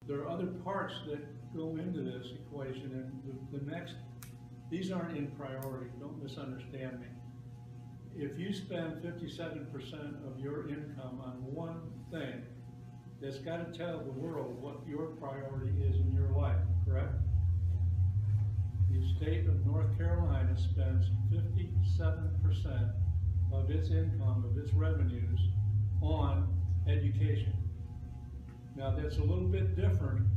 There are other parts that go into this equation, and the next, these aren't in priority, don't misunderstand me. If you spend 57% of your income on one thing, that's got to tell the world what your priority is in your life, correct? The state of North Carolina spends 57% of its income, of its revenues, on education. Now that's a little bit different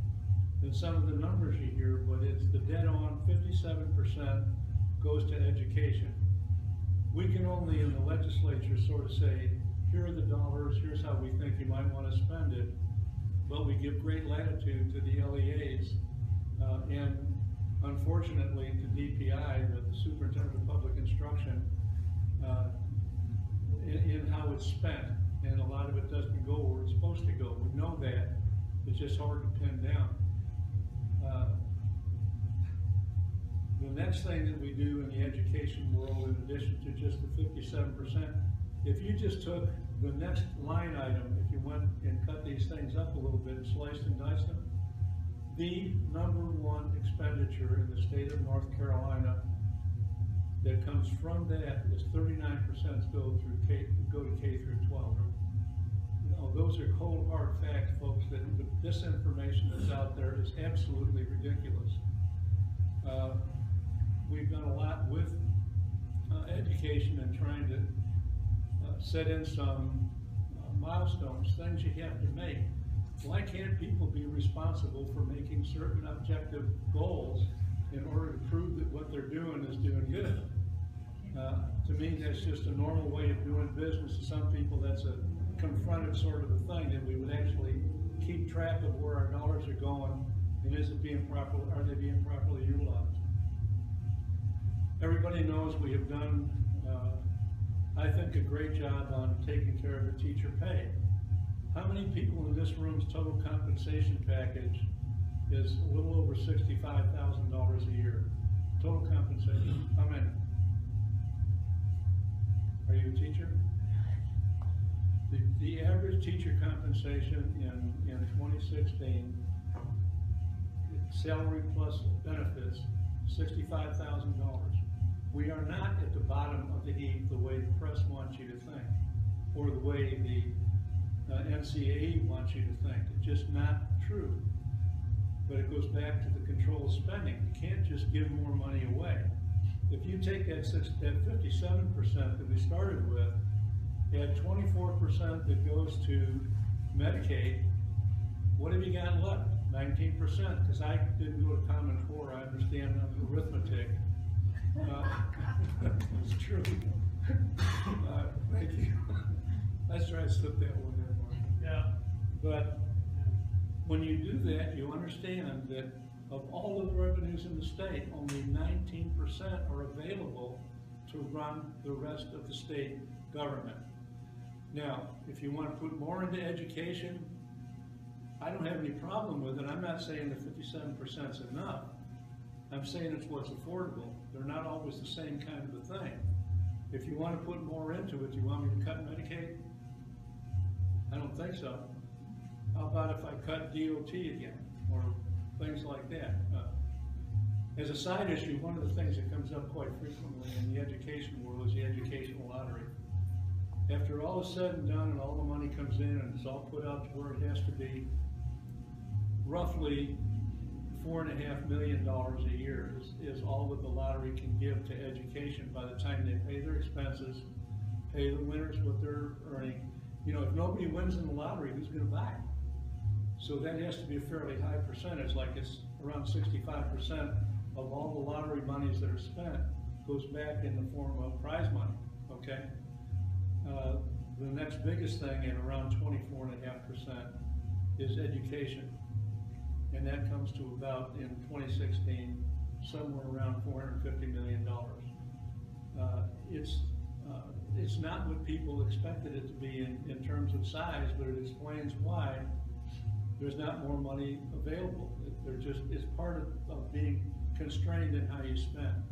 than some of the numbers you hear, but it's the dead on 57% goes to education. We can only in the legislature sort of say, here are the dollars, here's how we think you might want to spend it, but we give great latitude to the LEAs and unfortunately to DPI, the Superintendent of Public Instruction, in how it's spent. And a lot of it doesn't go where it's supposed to go. We know that. It's just hard to pin down. The next thing that we do in the education world, in addition to just the 57%, if you just took the next line item, if you went and cut these things up a little bit and sliced and diced them, the #1 expenditure in the state of North Carolina that comes from that is 39% go to K through 12. You know, those are cold hard facts, folks, that the disinformation that's out there is absolutely ridiculous. We've done a lot with education and trying to set in some milestones, things you have to make. Why can't people be responsible for making certain objective goals in order to prove that what they're doing is doing good? To me, that's just a normal way of doing business. To some people, that's a confronted sort of a thing, that we would actually keep track of where our dollars are going and is it being are they being properly utilized? Everybody knows we have done, I think, a great job on taking care of the teacher pay. How many people in this room's total compensation package is a little over $65,000 a year? Total compensation, how many? Are you a teacher? The average teacher compensation in 2016, salary plus benefits, $65,000. We are not at the bottom of the heap the way the press wants you to think, or the way the NCAE wants you to think. It's just not true. But it goes back to the controlled spending. You can't just give more money away. If you take that 57% that we started with, add 24% that goes to Medicaid, what have you got left? 19%, because I didn't go to Common Core, I understand arithmetic. It's true. Thank you. Let's try to slip that one in, Mark. Yeah. But when you do that, you understand that of all of the revenues in the state, only 19% are available to run the rest of the state government. Now, if you want to put more into education, I don't have any problem with it. I'm not saying that 57% is enough. I'm saying it's what's affordable. They're not always the same kind of a thing. If you want to put more into it, do you want me to cut Medicaid? I don't think so. How about if I cut DOT again, or things like that? As a side issue, one of the things that comes up quite frequently in the education world is the educational lottery. After all is said and done and all the money comes in and it's all put out to where it has to be, roughly $4.5 million a year is all that the lottery can give to education by the time they pay their expenses, pay the winners what they're earning. You know, if nobody wins in the lottery, who's going to buy? So that has to be a fairly high percentage, like it's around 65% of all the lottery monies that are spent goes back in the form of prize money, okay? The next biggest thing, at around 24.5%, is education. And that comes to about, in 2016, somewhere around $450 million. It's not what people expected it to be in terms of size, but it explains why there's not more money available. It's part of being constrained in how you spend.